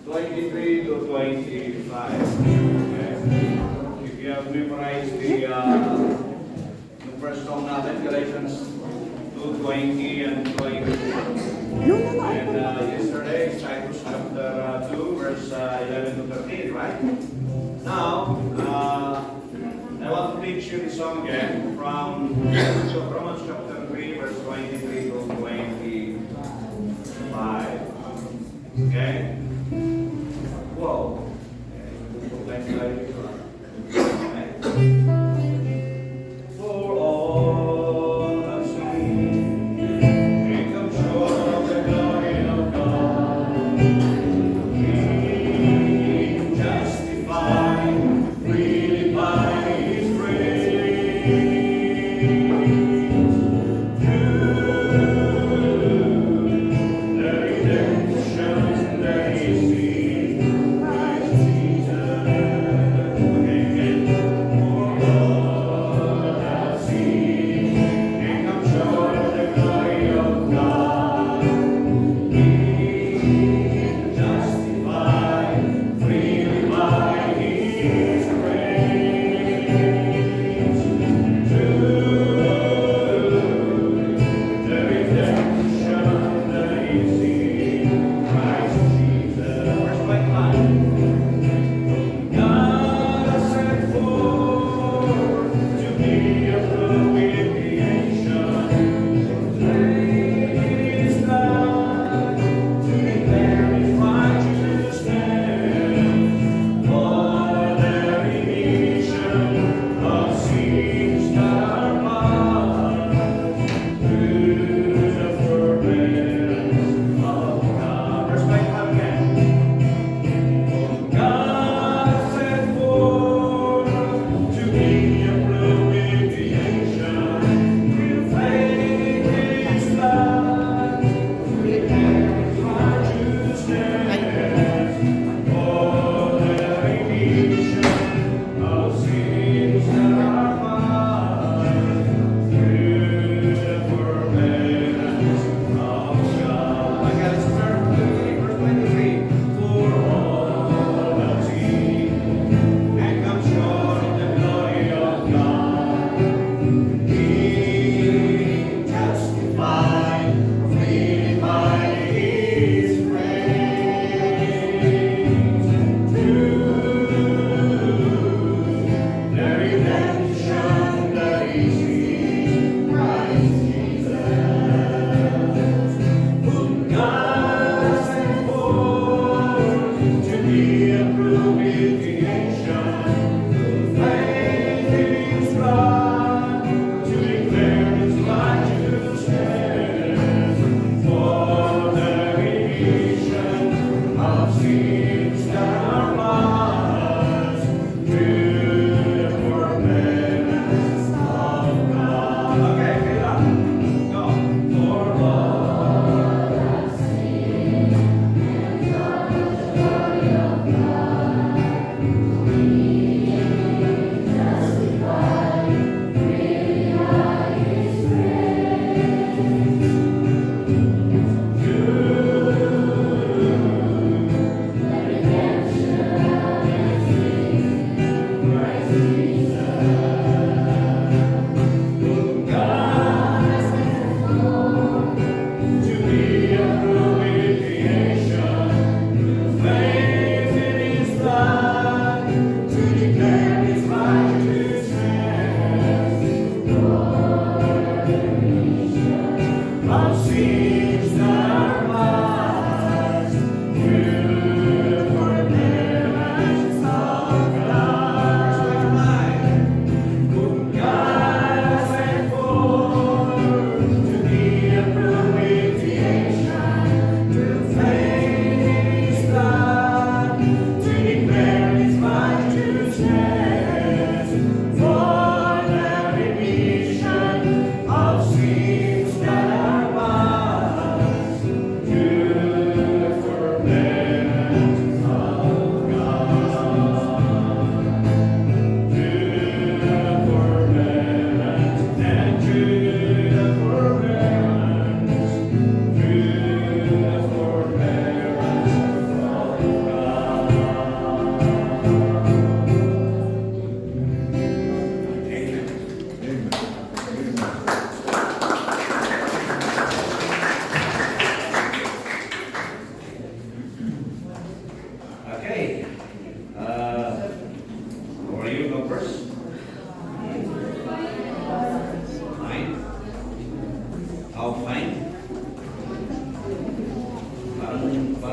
23 to 25. Okay? If you have memorized the first song natin, Galatians 2:20 and 22. And yesterday, Titus chapter 2, verse 11 to 13, right? Now, I want to teach you the song again from Romans chapter 3, verse 23 to 25. Okay? Whoa. Okay. For all have sinned and come short of the glory of God, being justified freely by His grace through the redemption that He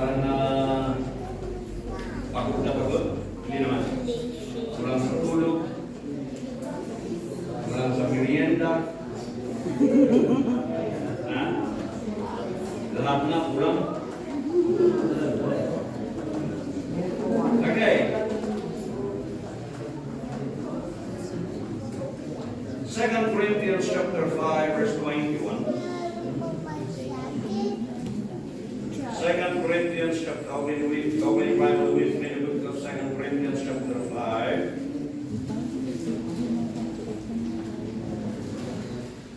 parang pagod na pagod. Hindi naman. Kulang sa tulog. Kulang sa merienda. Ha? Lahat na kulang. Okay. 2 Corinthians chapter 5, verse 21. 2 Corinthians chapter, open Bible with me, the book of 2 Corinthians chapter 5,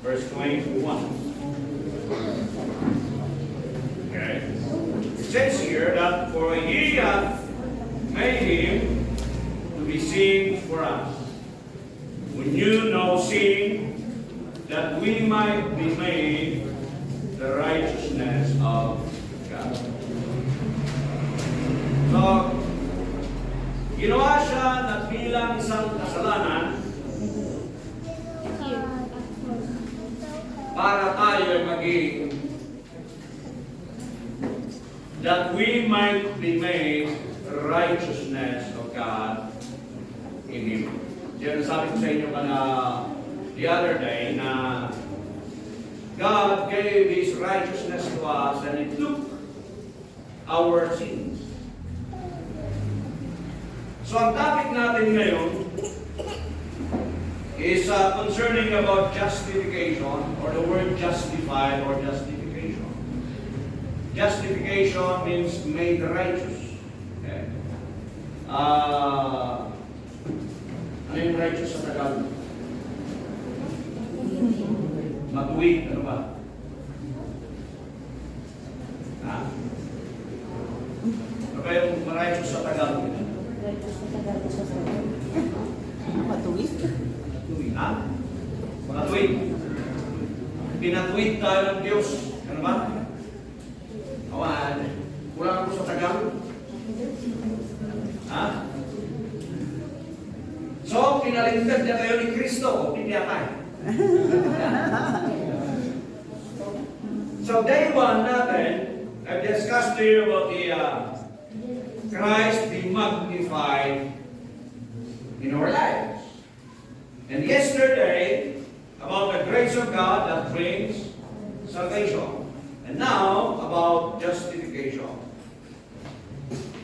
verse 21. Okay. It says here that for he hath made him to be sin for us, who knew no sin, that we might be made the righteousness of God. So, ginawa siya na bilang isang kasalanan para tayo maging that we might be made the righteousness of God in Him. Diyan sabi ko sa inyo the other day na God gave His righteousness to us and it took our sins. So ang topic natin ngayon is concerning about justification, or the word justified or justification. Justification means made righteous. Okay? Ano yung righteous sa Tagalog? Matuwid, ano ba? Ha? Ano ba yung righteous sa Tagalog? Matuwid? Matuwid, ha? Matuwid. Pinatuwid tayo ng Diyos. Ano ba? Awan, kulang ako sa Tagalog. Ha? So, pinalintad niya tayo ni Kristo. O, piniyatay. So, day one natin, I've discussed to you about the Christ be magnified in our lives. And yesterday, about the grace of God that brings salvation. And now, about justification.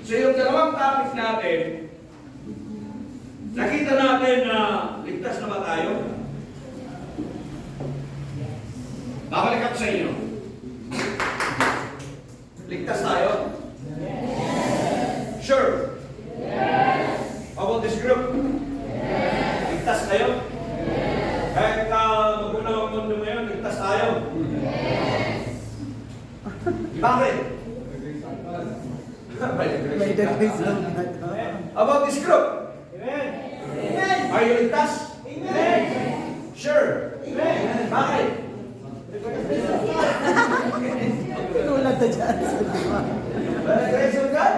So, yung dalawang topic natin, nakita natin na ligtas na ba tayo? Babalik ako sa inyo. Ligtas tayo? Yes. Sure? Yes. How about this group? Yes. Ligtas tayo? Yes. Kahit magunaw ang mundo ngayon, ligtas tayo? Yes. Bakit? By the grace of God. How about this group? Amen. Amen. Are you ligtas? Amen. Sure? Amen. Bakit? Tulad na dyan sa diba? By the grace of God.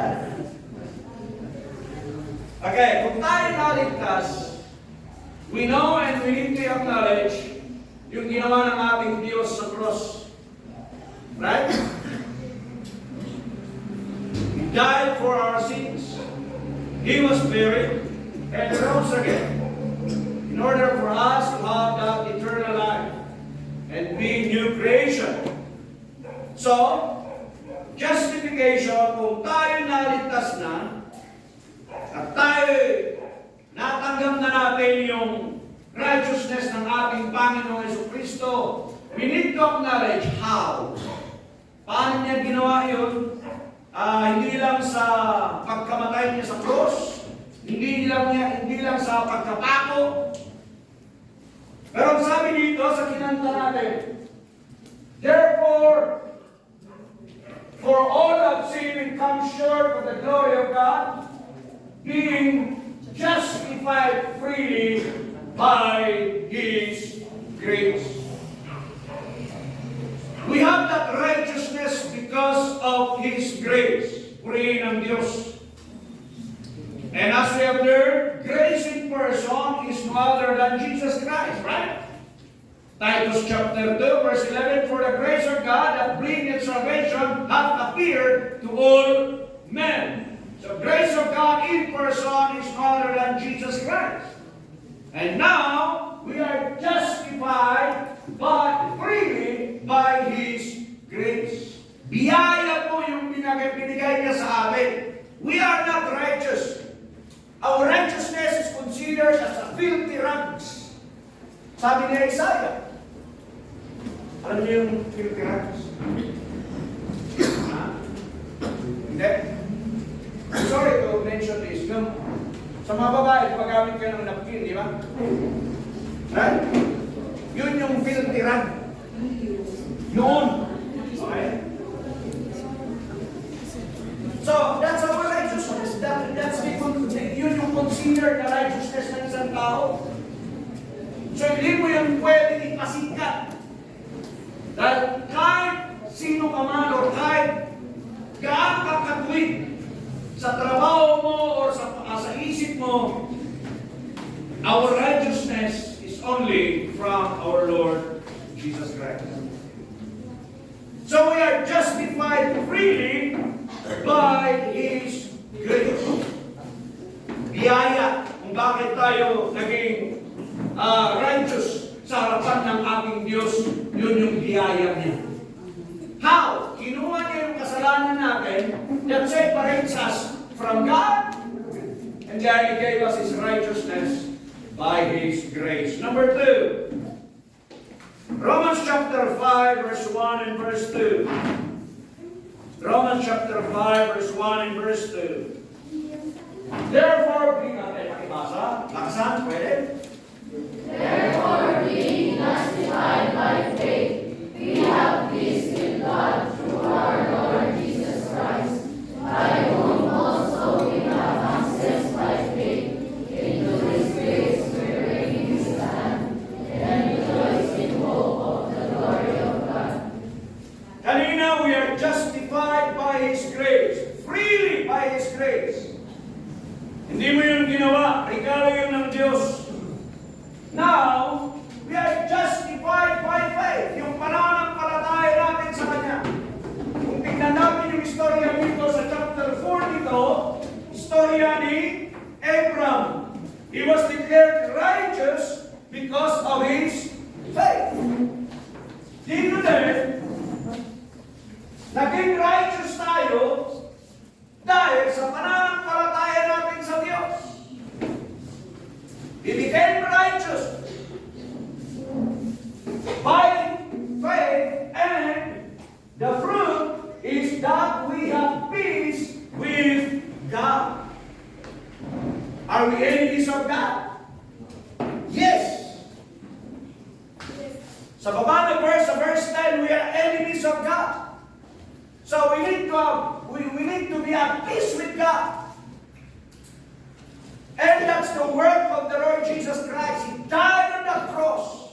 Okay, kung tayo naligtas, we know and we need to acknowledge yung ginawa ng ating Diyos sa cross. Right? He died for our sins. He was buried and rose again in order for us to have that eternal life and be new creation. So, justification, kung tayo naligtas na, at tayo natanggap na natin yung righteousness ng ating Panginoong Jesucristo, we need to acknowledge how. Paano niya ginawa yun? Hindi lang sa pagkamatay niya sa cross, hindi lang sa pagkapako. Pero ang sabi dito sa kinanta natin, therefore, for all have sinned and come short of the glory of God, being justified freely by His grace. We have that righteousness because of His grace. Purihin ang Diyos. And as we have learned, grace in person is no other than Jesus Christ, right? Titus chapter 2, verse 11, for the grace of God that bringeth salvation hath appeared to all men. So grace of God in person is other than Jesus Christ. And now, we are justified but freely by His grace. Biyaya po yung binigay niya sa amin. We are not righteous. Our righteousness is considered as a filthy rags. Sabi ni Isaiah. Alam niyo yung filthy rags? Ha? Hindi? I'm sorry to mention this. No? Sa mga babae, gumagamit kayo ng napkin, di ba? Right? Yun yung filthy rag. Noon. Okay? So, that's our righteousness. Yun yung considered na righteousness ng isang tao. So, hindi mo yun pwede ipasikat. Dahil kahit sino ka man o kahit gaano ka katuwid sa trabaho mo o sa isip mo, our righteousness is only from our Lord Jesus Christ. So we are justified freely by His grace. Biyaya kung bakit tayo naging righteous sa harapan ng ating Diyos, yun yung biyaya niya. How? Kinuha niya yung kasalanan natin that separates us from God, and then He gave us His righteousness by His grace. Number 2, Romans chapter 5, verse 1 and verse 2. Romans chapter 5, verse 1 and verse 2. Therefore, being natin makibasa. Lakasan, pwede? Therefore, being justified by faith, we have peace with God through our Lord Jesus Christ, by whom also we have access by faith into His grace wherein we stand, and rejoice in hope of the glory of God. Kanina, we are justified by His grace. Freely by His grace. Hindi mo yun ginawa. Regalo yun ng Diyos. Now, we are justified by faith. Yung pananampalataya natin sa Kanya. Kung tignan natin yung istorya dito sa chapter 42, istorya ni Abram. He was declared righteous because of his faith. Dito din, naging righteous tayo dahil sa pananampalataya natin sa Diyos. He became righteous by faith, and the fruit is that we have peace with God. Are we enemies of God? Yes. Sa baba ng verse, sa verse 10, we are enemies of God. So we need to be at peace with God. And that's the work of the Lord Jesus Christ. He died on the cross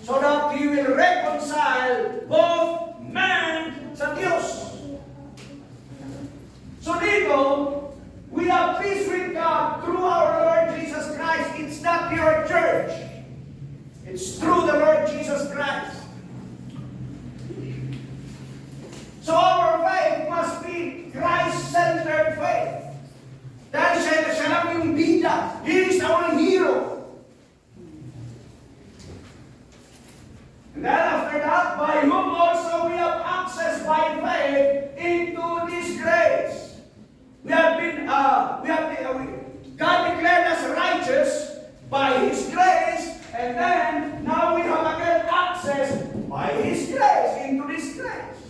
so that He will reconcile both man sa Diyos. So dito, we have peace with God through our Lord Jesus Christ. It's not your church. It's through the Lord Jesus Christ. So our faith must be Christ-centered faith. Dahil siya lang yung bida. He is our hero. And then after that, by whom also we have access by faith into this grace. God declared us righteous by His grace, and then now we have again access by His grace into this grace.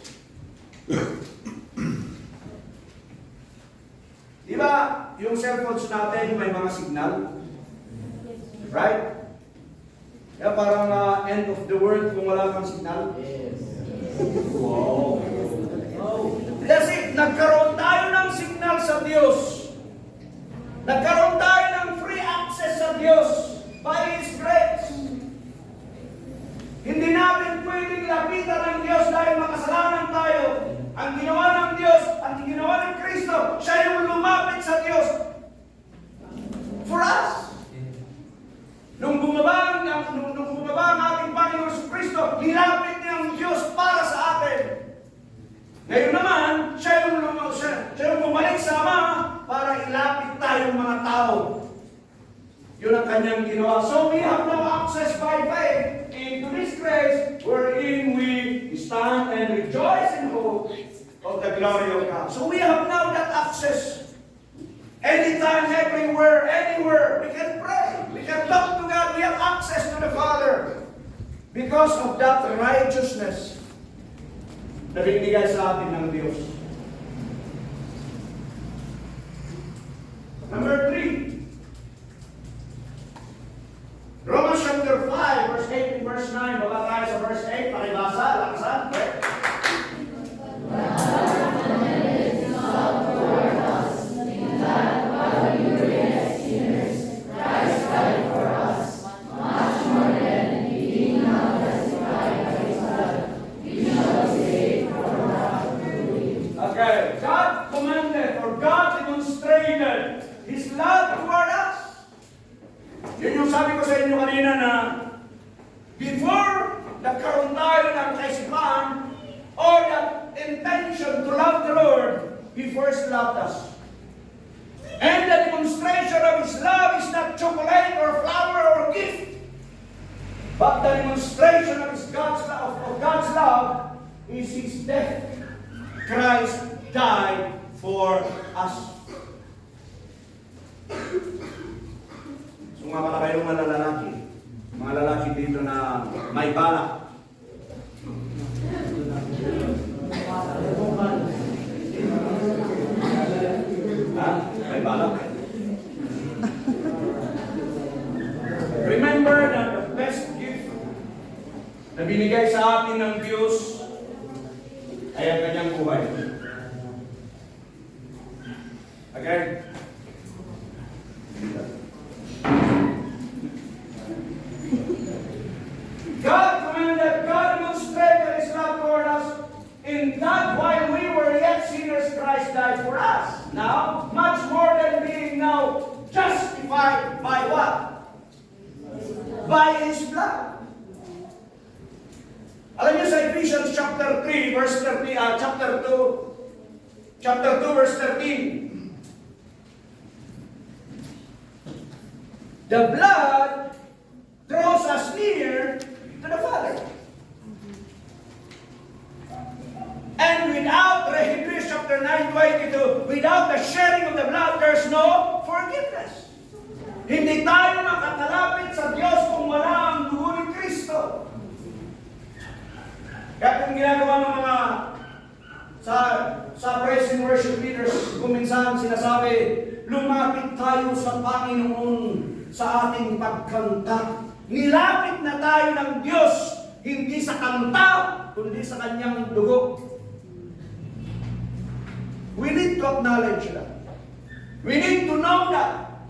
Di ba, yung cellphones natin may mga signal? Right? Kaya parang end of the world kung wala kang signal? Yes. Wow. Kasi nagkaroon tayo ng signal sa Diyos. Nagkaroon tayo ng free access sa Diyos by His grace. Hindi natin pwedeng lapitan ng Diyos dahil makasalanan tayo. Ang ginawa ng Diyos, ang ginawa ng Kristo, siya yung lumapit sa Diyos for us. Nung bumaba ang ating ating Kristo, nilapit niya ang Diyos para sa atin. Ngayon naman, siya yung bumalik sa Ama para ilapit tayong mga tao. Yun ang kanyang ginawa. So we have now access by faith into this grace wherein we stand and rejoice in hope of the glory of God. So we have now that access. Anytime, everywhere, anywhere, we can pray. We can talk to God. We have access to the Father. Because of that righteousness na binigay sa atin ng Diyos. Number 3. Romans chapter 5, verse 8 and verse 9. Baba tayo sa verse 8. Pakibasa. Laksan. Okay. Okay. God commanded or God demonstrated His love toward us. Yun yung sabi ko sa inyo kanina na before nagkaroon tayo ng kaisipan or the intention to love the Lord, He first loved us. And the demonstration of His love is not chocolate or flower or gift, but the demonstration of God's love is His death. Christ died for us. So nga pala kayong mga lalaki dito na may balak. Ha? May balak. Remember that the best gift na binigay sa atin ng Diyos ay ang kanyang buhay. Okay? God commanded, God demonstrated His love toward us in that while we were yet sinners, Christ died for us. Now, much more than being now justified by what? By His blood. Alam niyo sa Ephesians chapter 3, verse 30, chapter 2, verse 13. The blood draws us near to the Father. And without, Hebrews chapter 9:22, without the shedding of the blood, there's no forgiveness. Hindi tayo makakalapit sa Diyos kung wala ang dugo ni Kristo. Kaya kung ginagawa ng mga sa praise and worship leaders, kung minsan sinasabi, lumapit tayo sa Panginoon sa ating pagkanta. Nilapit na tayo ng Diyos, hindi sa kanta, kundi sa kanyang dugo. We need to acknowledge that. We need to know that.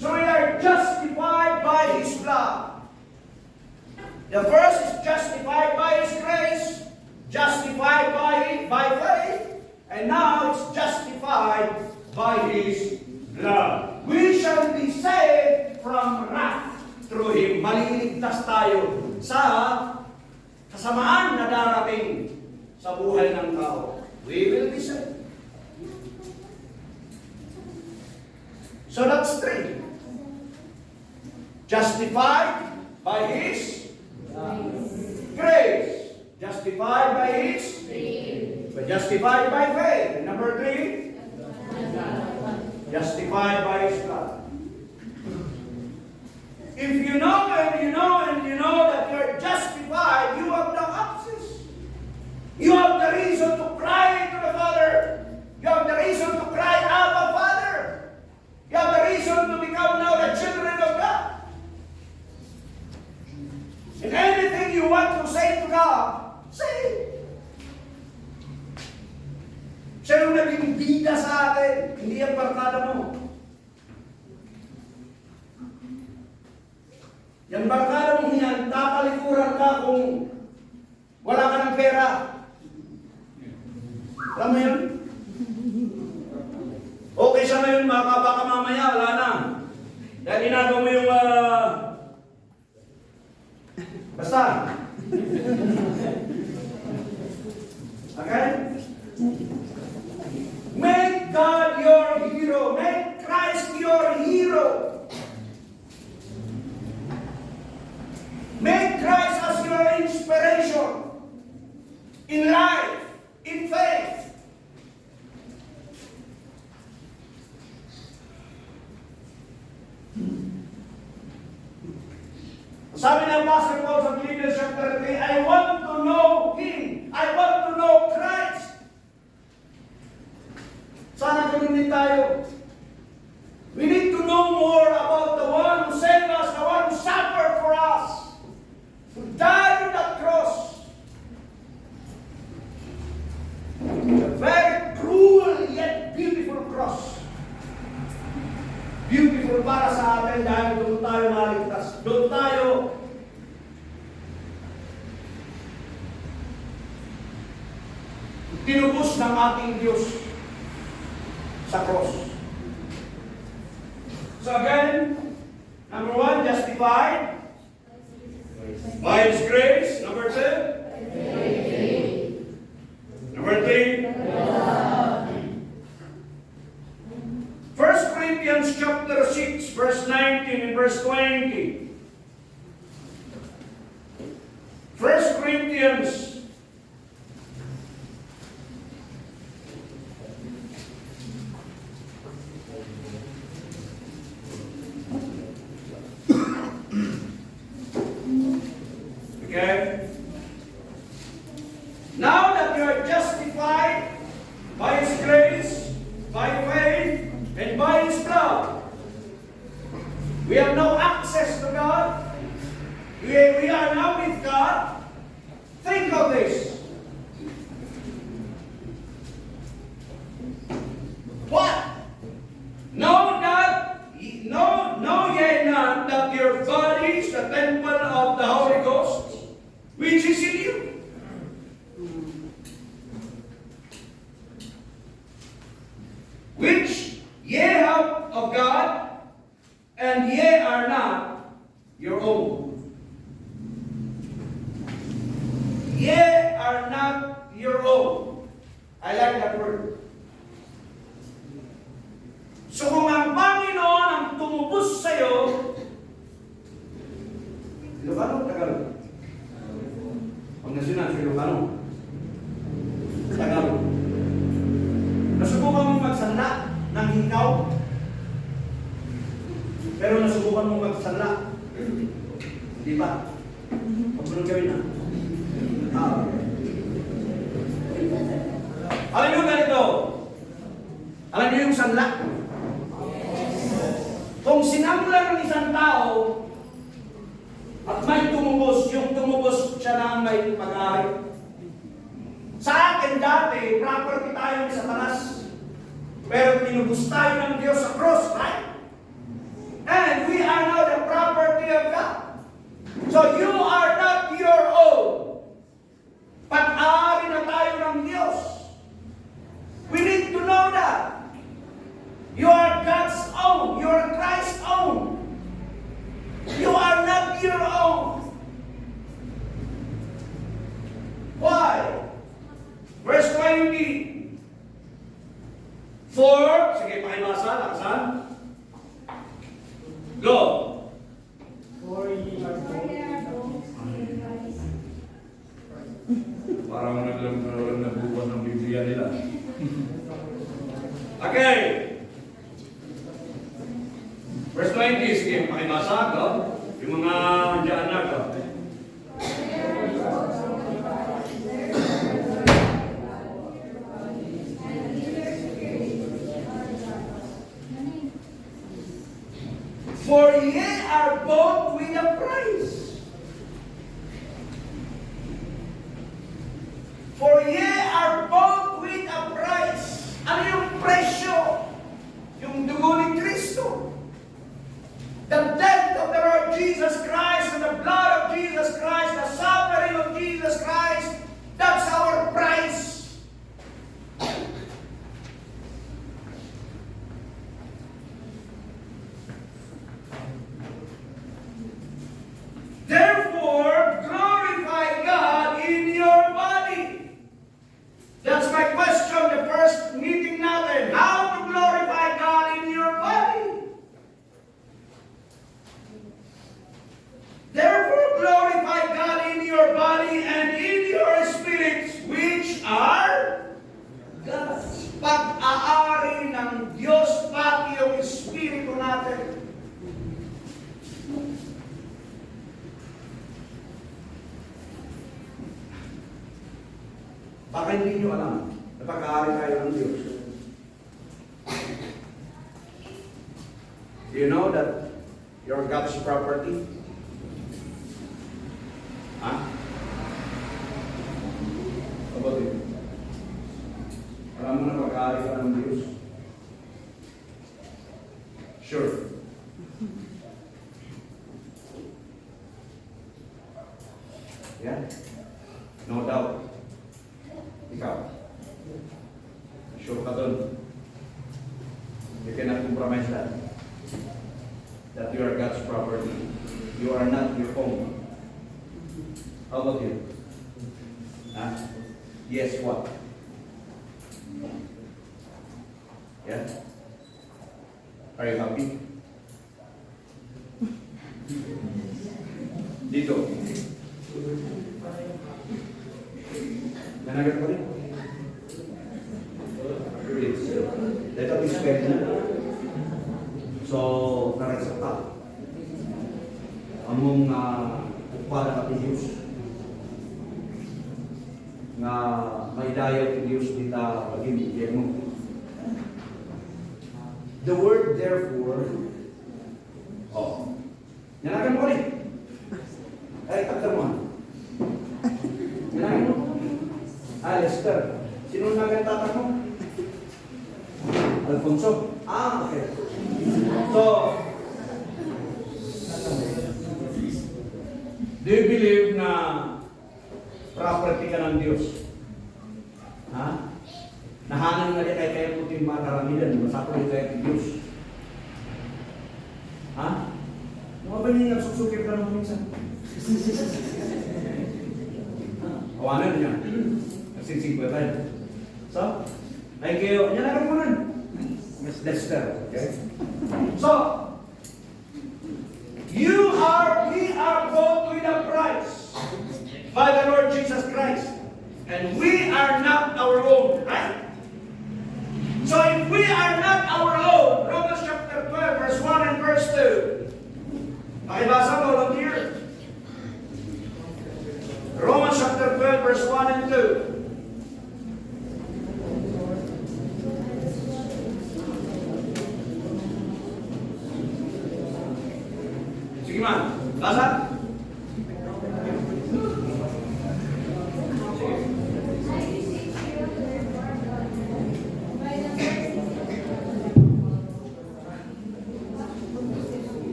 So we are justified by His blood. The first is justified by His grace, justified by faith, and now it's justified by His blood. We shall be saved from wrath through Him. Maliligtas tayo sa kasamaan na darating sa buhay ng tao. We will be saved. So that's 3. Justified by His grace. Justified by His faith. But justified by faith. And number 3, justified by His blood. If you know and you know and you know that you're justified, you have no access. You have the reason to cry to the Father. You have the reason to cry, Abba, Father. You have the reason to become now the children of God. And anything you want to say to God, say it. Siya yung naging bida sa atin, hindi ang barkada mo. Yung barkada mo yan, takalikuran ka kung wala ka ng pera. Alam mo yun? Okay siya ngayon, baka mamaya Son. Okay? Make God your hero. Make Christ your hero. Make Christ as your inspiration in life, in faith. Sabi ng Apostle Paul sa Philippians chapter 3, I want to know Him. I want to know Christ. Sana ganun din tayo. We need to know more about the one who saved us, the one who suffered for us, who died on the cross. A very cruel yet beautiful cross. Beautiful para sa atin dahil doon tayo maligtas. Doon tayo tinubos ng ating Diyos sa cross. So again, number 1, justified by His grace. Number 2, number 3, 1 Corinthians chapter 6, verse 19 and verse 20. 1 Corinthians okay? Now that you are justified by His grace, by faith, and by His blood, we have no access to God. We are now with God. Think of this. What? Know ye not that your body is the temple of the Holy Ghost, which is in you? Which ye have of God, and ye are not your own. Ye are not your own. I like that word. So kung ang Panginoon ang tumubos sa'yo, Ilocano o Tagalog? Pangasinan, Ilocano. Tagalog. Nasubukan mong magsanla ng hikaw, pero nasubukan mong magsanla. Hindi pa. Huwag mo nang gawin na. Alam niyo ganito? Alam niyo yung sanla? Kung sinangla ng isang tao at may tumubos, yung tumubos siya na may pag-ari. Sa akin dati, property tayo ni Satanas. Pero tinubos tayo ng Diyos sa cross, right? And we are now the property of God. So you are not your own. Pag-ari na tayo ng Diyos. We need to know that. You are God's own. You are Christ's own. You are not your own. Why? Verse 20. For, sige, pakibasa, laksan. Go. Parang nagbubuhat ng Biblia nila. Okay. Verse 20, sige, pakibasa, go. Yung mga dyan na, go. For ye are bought with a price. For ye are bought with a price. Ano yung presyo? Yung dugo ni Kristo. The death of the Lord Jesus Christ and the blood of Jesus Christ, the suffering of Jesus Christ, that's our price. Baka hindi nyo alam na pag-aari kayo ng Diyos. Do you know that you're God's property? Ha? About it? Alam mo na pag-aari ka ng Diyos? Sure. Yeah? No doubt. Ikaw. Sure ka dun. You cannot compromise that. That you are God's property. You are not your own. How about you? Huh? Yes, what? Yeah? Are you happy? Dito. Nanagat ko rin. Dito ang expect na. So, naraksak ka. Among upada ka ti Diyos. Nga may dayaw ti Diyos dita pag-ibigyan mo. The word therefore, nanagan ko rin. Ay, takder mo. Nanagan mo. Lester. Sino nagatatak mo? Alfonso. Okay. So, do you believe na property ka ng Diyos? Ha? Nahanan nga di kayo puting mga karamihan. Masako di kayo ng Diyos. Ha? Mga ba niyo nagsusukir ka naman minsan? Awanan niya. Nagsinsing pa tayo. So, ay kayo, yan na kamunan. Miss Lester. Okay? So, we are bought with a price by the Lord Jesus Christ. And we are not our own, right? So if we are not our own, Romans chapter 12, verse 1 and verse 2. Pakibasa mo lang here. Romans chapter 12, verse 1 and 2. Sige man, basa.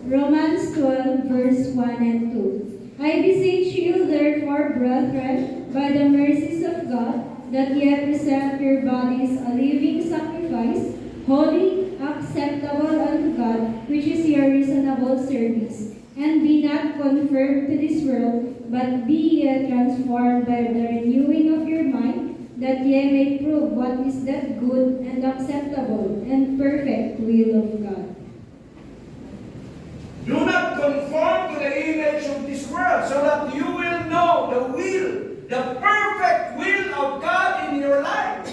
Romans 12, verse 1 and 2. I beseech you, therefore, brethren, by the mercies of God, that ye present your bodies a living sacrifice, holy, acceptable unto God, which is your reasonable service. And be not conformed to this world, but be ye transformed by the renewing of your mind, that ye may prove what is that good and acceptable and perfect will of God. Do not conform to the image of this world, so that you will know the perfect will of God in your life.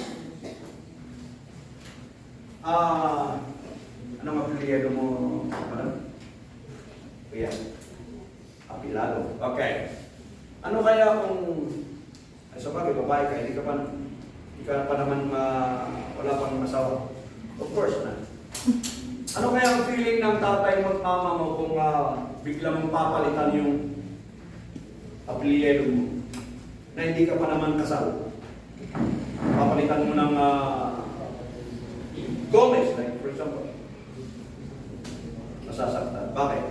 Anong apelyido mo, madam? Kuya. Apilado. Okay. Ano kaya kung, ay sabagay, babae ka, hindi ka pa naman wala pang masawa? Of course na. Ano kaya ang feeling ng tatay mo at mama mo kung bigla mong papalitan yung apelyido mo na hindi ka pa naman kasal? Papalitan mo ng Gomez, like for example. Masasaktan. Bakit?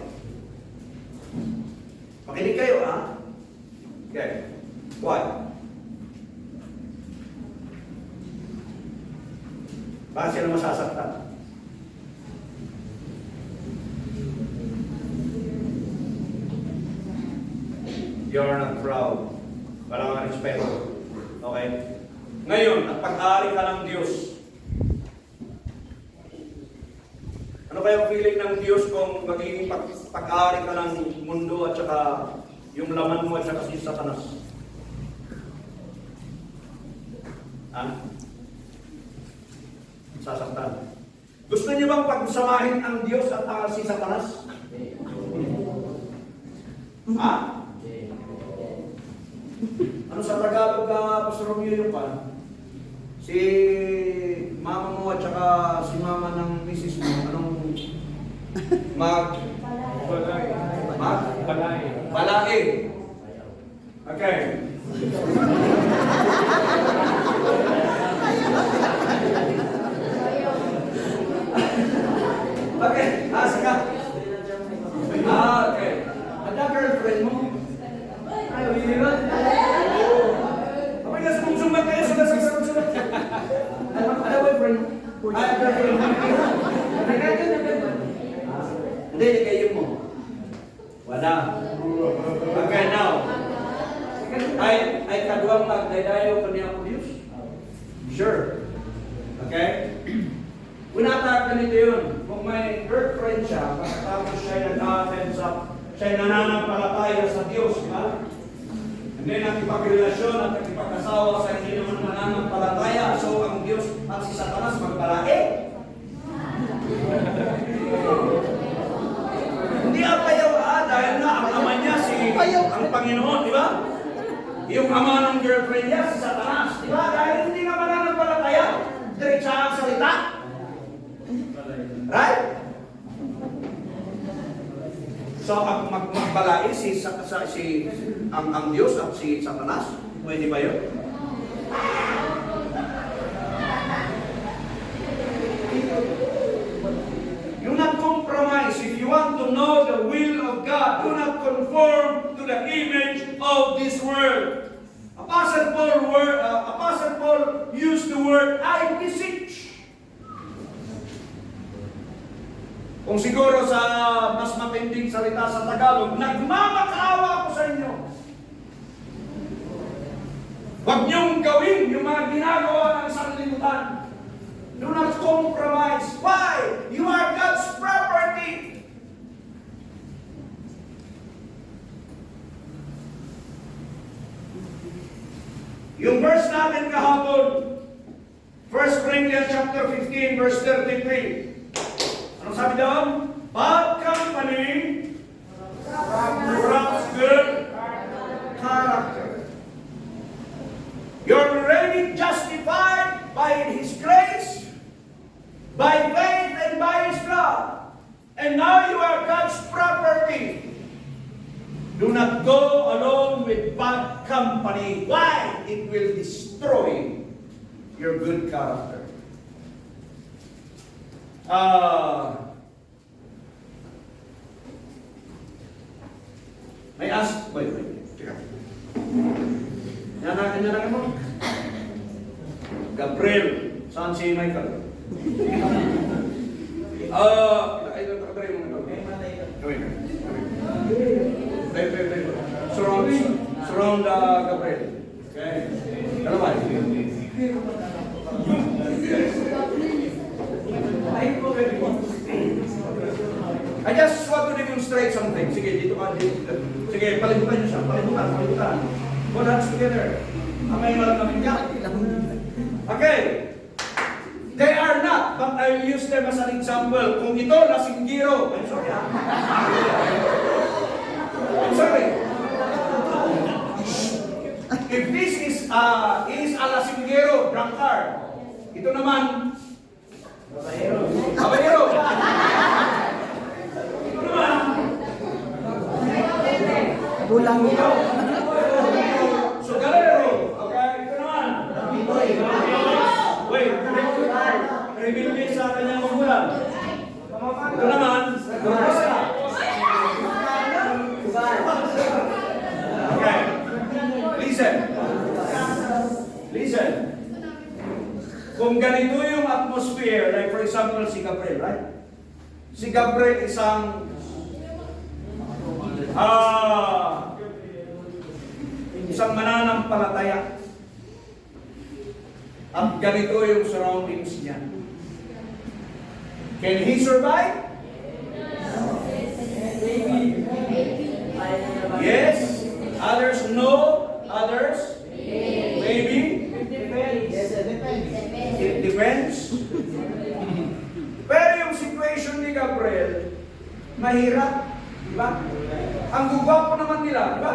Makinig kayo, ha? Okay. Why? Bakit sila masasaktan? You are not proud. Wala kang respeto. Okay? Ngayon, at pag-aari ka ng Diyos, ano kaya ang feeling ng Diyos kung magiging pag-aari ka ng mundo at saka yung laman mo at saka si Satanas? Ha? Sasaktan. Gusto niyo bang pagsamahin ang Diyos at si Satanas? Ha? Ano sa Tagalog ka, Pastor Romeo yung pa? Si mama mo at saka si mama ng misis mo, anong Balai. Okay. Okay, ka. Okay. Ada girlfriend mo? Ay, hindi ba? Kapag sumbat kayo, sulat. Ada boyfriend mo? Ay, girlfriend mo. Hindi, kayo mo. Wala. Okay, now. Ay kaduang magdaydayo ko niya po Diyos? Sure. Okay? Unata ganito yun. Kung may girlfriend siya, pagkatapos siya nag-attend siya nananampalataya sa Diyos, ha? Hindi nakipagrelasyon at nakipagkasawa sa hindi naman nananampalataya. So, ang Diyos at si Satanas magbalae. Hindi apayaw dahil na ang ama niya ang Panginoon, di ba? Yung ama ng girlfriend niya, si Satanas, di ba? Dahil hindi nga mananampalataya. Diretsa ang salita. Right? So, ang magbalai ang Diyos at si Satanas, pwede ba yun? Do not compromise. If you want to know the will of God, do not conform to the image of this world. Apostle Paul used the word, I beseech. Kung siguro sa mas matinding salita sa Tagalog, nagmamakaawa ako sa inyo. Huwag niyong gawin yung mga ginagawa ng sanlibutan. Do not compromise. Why? You are God's property. Yung verse natin kahapon, 1 Corinthians chapter 15, verse 33. Anong sabi doon? Bad company corrupts good character. You're already justified by His grace, by faith and by His blood. And now you are God's property. Do not go along with bad company. Why? It will destroy your good character. May ask, wait, teka. Yan mo. Gabriel, saan si Michael? Ay, Gabriel mo ito. Surround Gabriel. Okay. Dalawa. I just want to demonstrate something. Sige, dito ka. Sige, palibutan niyo siya. Palibutan. All hands together. Amay malang kami niya. Okay. They are not, but I will use them as an example. Kung ito, lasinggiro. I'm sorry. I'm sorry. If this is a lasinggiro, drunkard. Ito naman, Babayero. Ito naman, Bulang ito. Sugarero. Okay, ito naman. Wait, rebelde sa kanyang magulang. Ito naman, Doresa. Okay, listen. Kung ganito yung atmosphere, like for example, si Gabriel, right? Si Gabriel isang mananampalataya. At ganito yung surroundings niya. Can he survive? Yes. Others no. Others maybe. It depends. Pero yung situation ni Gabriel, mahirap. Diba? Ang gugwapo naman nila, diba?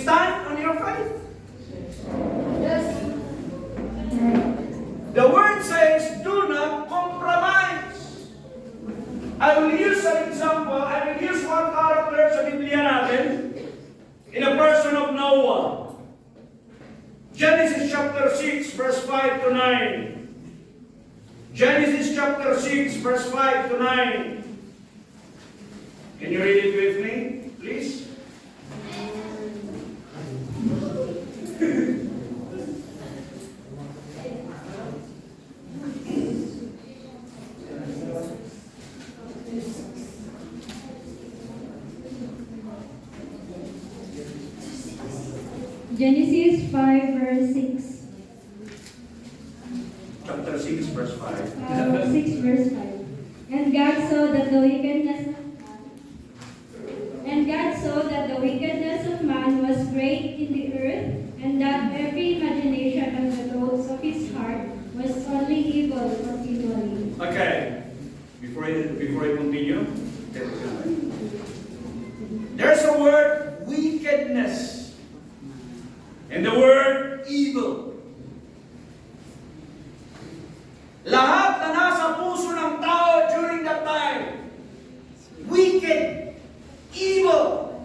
stand on your faith. Yes. The word says, do not compromise. I will use an example. I will use one character sa Biblia natin in a person of Noah. Genesis chapter 6, verse 5 to 9. Genesis chapter 6, verse 5 to 9. Can you read it with me, please? Genesis 5 verse 6. Chapter 6, verse 5. 6 verse 5. And God saw that the wickedness of man was great in the earth, and that every imagination of the thoughts of his heart was only evil continually. Okay. Before I continue, there's a word wickedness and the word evil. Lahat na nasa puso ng tao during that time, wicked, evil.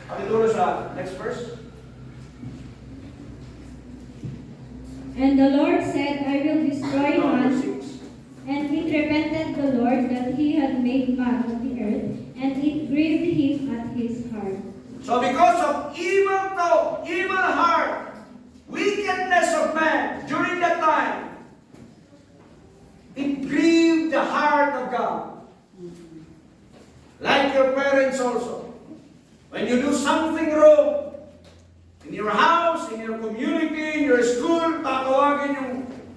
Pakituro sa next verse. And the Lord said, I will destroy Number man. 6. And it repented the Lord that he had made man of the earth, and it grieved him at his heart. So because of evil thought, evil heart, wickedness of man during that time, it grieved the heart of God. Like your parents also. When you do something wrong, in your house, in your community, in your school, tatawagin yung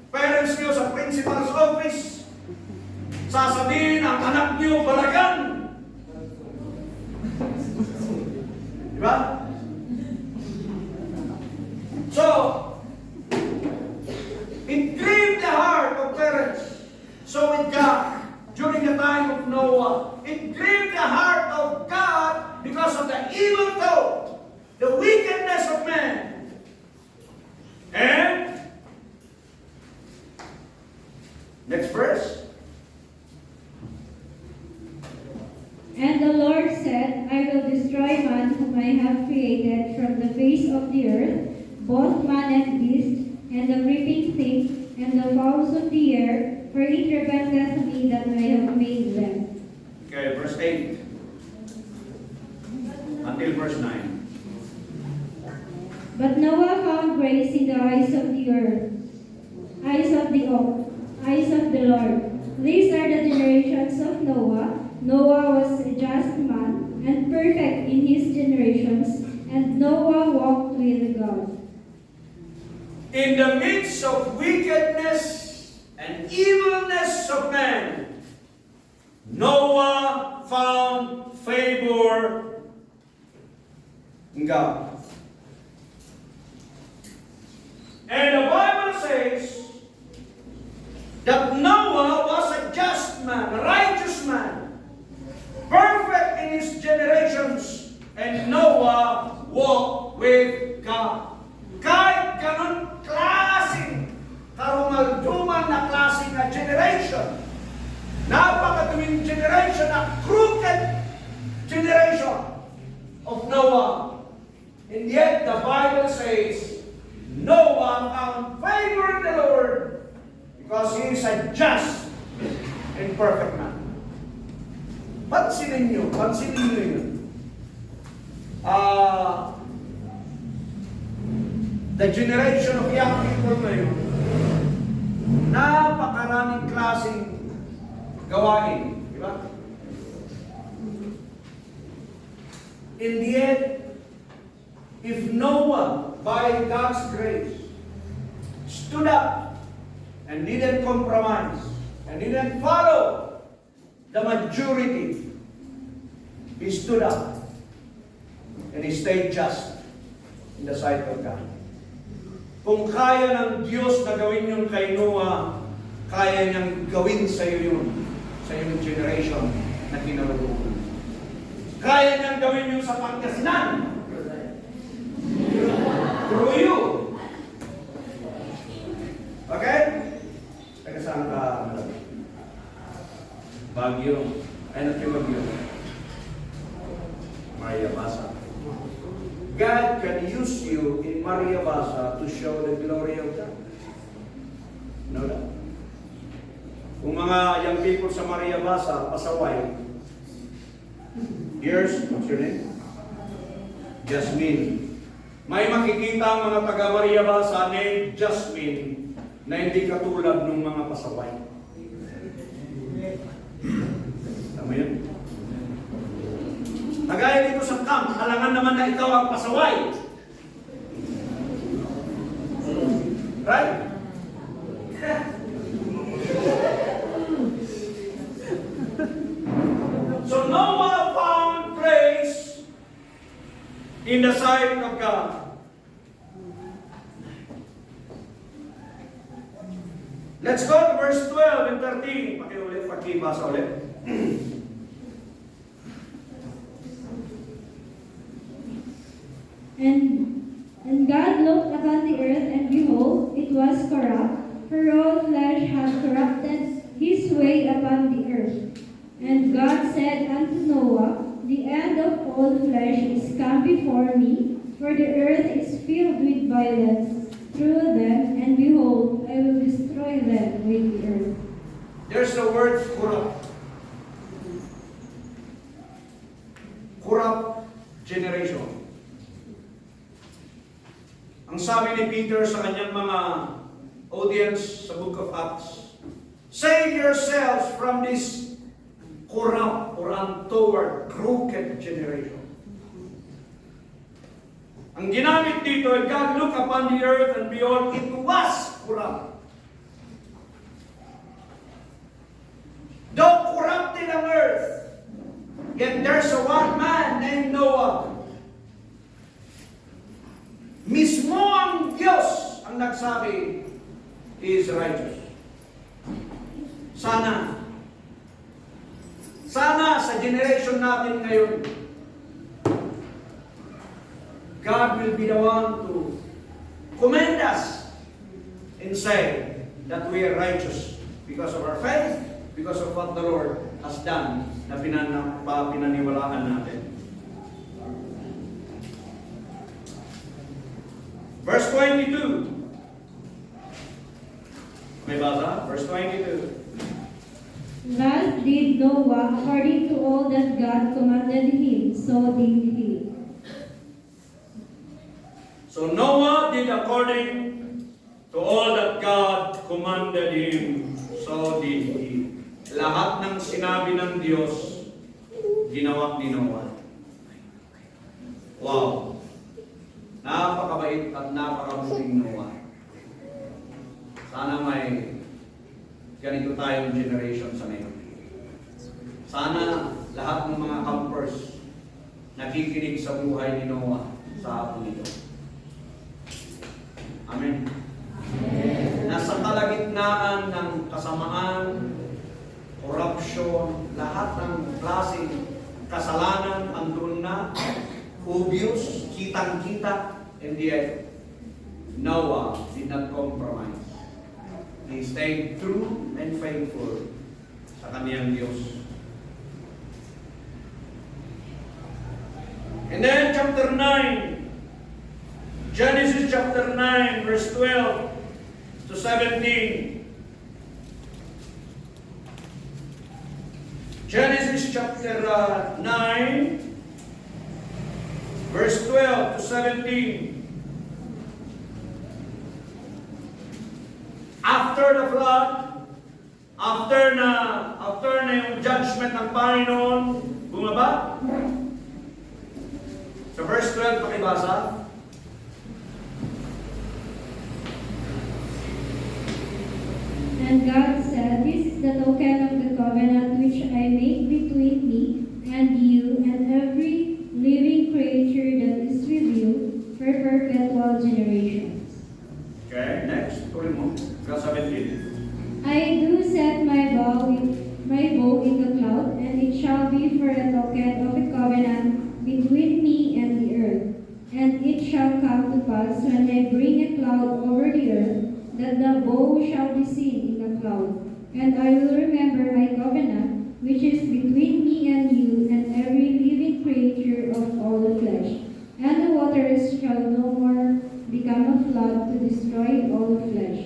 parents niyo sa principal's office, sasabihin ang anak niyo balagan. Diba? So, it grieved the heart of parents. So with God, during the time of Noah, it grieved the heart of God because of the evil thought, the wickedness of man. And, next verse. And the Lord said, I will destroy man whom I have created from the face of the earth, both man and beast, and the creeping thing, and the fowls of the air, for it repenteth me that I have made them. Okay, verse 8. Until verse 9. But Noah found grace in the eyes of the earth, eyes of the Lord. These are the generations of Noah. Noah was a just man and perfect in his generations, and Noah walked with God. In the midst of wickedness and evilness of man, Noah found favor in God. And the Bible says that Noah was a just man, a righteous man, perfect in his generations, and Noah walked with God. Kahit ganun klaseng, karumalduman na klaseng na generation, napakaduming generation, a crooked generation of Noah. And yet the Bible says, Noah found favor in the Lord because he is a just and perfect man. Pansinin nyo yun. The generation of young people ngayon, napakaraming klaseng gawain. Di ba? In the end, if Noah, by God's grace, stood up and didn't compromise, and didn't follow the majority, he stood up and he stayed just in the sight of God. Kung kaya ng Diyos na gawin yun kay Noah, kaya niyang gawin sa iyo yun, sa iyong generation na kinarunungan. Kaya niyang gawin yung sa Pangasinan. Through you. Okay? Taga saan ka? Baguio. Ay, not yung Baguio. Maria Basa. God can use you in Maria Basa to show the glory of God. Know that? Kung mga young people sa Maria Basa, pasaway, here's, what's your name? Jasmine. May makikita ang mga taga Maria Basa named Jasmine na hindi katulad ng mga pasaway. Tama yun? Kagaya dito sa camp, alangan naman na ikaw ang pasaway. Right? So Noah found grace in the sight of God. Let's go to verse 12 and 13. Pakiulit, pakibasa ulit. And God looked upon the earth, and behold, it was corrupt, for all flesh had corrupted his way upon the earth. And God said unto Noah, the end of all flesh is come before me, for the earth is filled with violence through them, and behold, I will destroy them with the earth. There's the word corrupt. Corrupt generation. Ang sabi ni Peter sa kanyang mga audience sa Book of Acts, save yourselves from this corrupt or untoward, crooked generation. Ang ginamit dito, God looked upon the earth and behold, it was corrupt. Though corrupted ang earth, yet there's a one man named Noah. Mismo ang Diyos ang nagsabi, He is righteous. Sana sa generation natin ngayon, God will be the one to commend us and say that we are righteous because of our faith, because of what the Lord has done na pinaniwalaan natin. Verse 22. May basa? Verse 22. Thus did Noah according to all that God commanded him, so did he. So Noah did according to all that God commanded him, so did he. Lahat ng sinabi ng Diyos, ginawa ni Noah. Wow! Napakabait at napakabuting Noah. Sana may ganito tayong generation sa ngayon. Sana lahat ng mga campers nakikinig sa buhay ni Noah sa hapon ito. Amen. Nasa kalagitnaan ng kasamaan, corruption, lahat ng klaseng kasalanan andun na, obvious, kitang-kita, and yet Noah did not compromise. He stayed true and faithful sa kaniyang Diyos. And then chapter 9, Genesis chapter 9, verse 12 to 17. Genesis chapter 9, verse 12 to 17. After the flood, after na yung judgment ng Panginoon, bumaba. Sa verse 12, pakibasa. And God said, this is the token of the covenant which I make between me and you and every living creature that is with you for perpetual generations. Okay, next. Tuloy mo. Verse 17. I do set my bow in the cloud, and it shall be for a token of a covenant between me and the earth. And it shall come to pass when I bring a cloud over the earth, that the bow shall be seen in the cloud. And I will remember my covenant, which is between me and you and every living creature of all the flesh. And the waters shall no more become a flood to destroy all the flesh.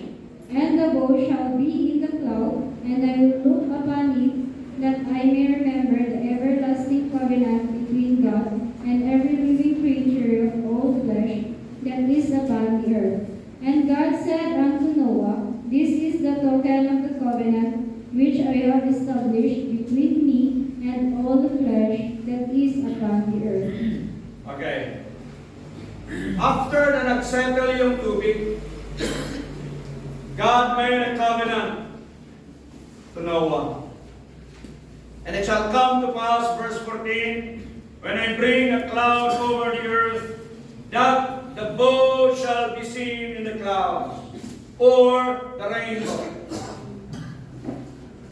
And the bow shall be in the cloud, and I will look upon it, that I may remember the everlasting covenant between God and every living creature of all flesh that is upon the earth. And God said unto Noah, This is the token of the covenant which I have established between me and all the flesh that is upon the earth. Okay. After na nagsettle yung tubig, God made a covenant to Noah. And it shall come to pass, verse 14, when I bring a cloud over the earth, that the bow shall be seen in the clouds, or the rainbow.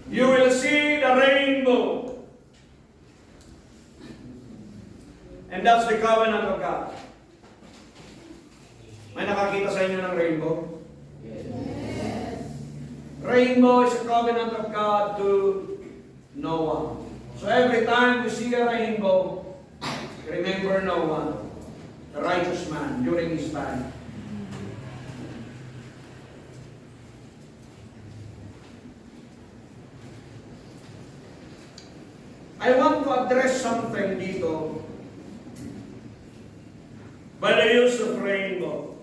You will see the rainbow. And that's the covenant of God. May nakakita sa inyo ng rainbow? Yes. Rainbow is a covenant of God to Noah. So every time we see a rainbow, remember Noah, the righteous man during his time. I want to address something dito by the use of rainbow.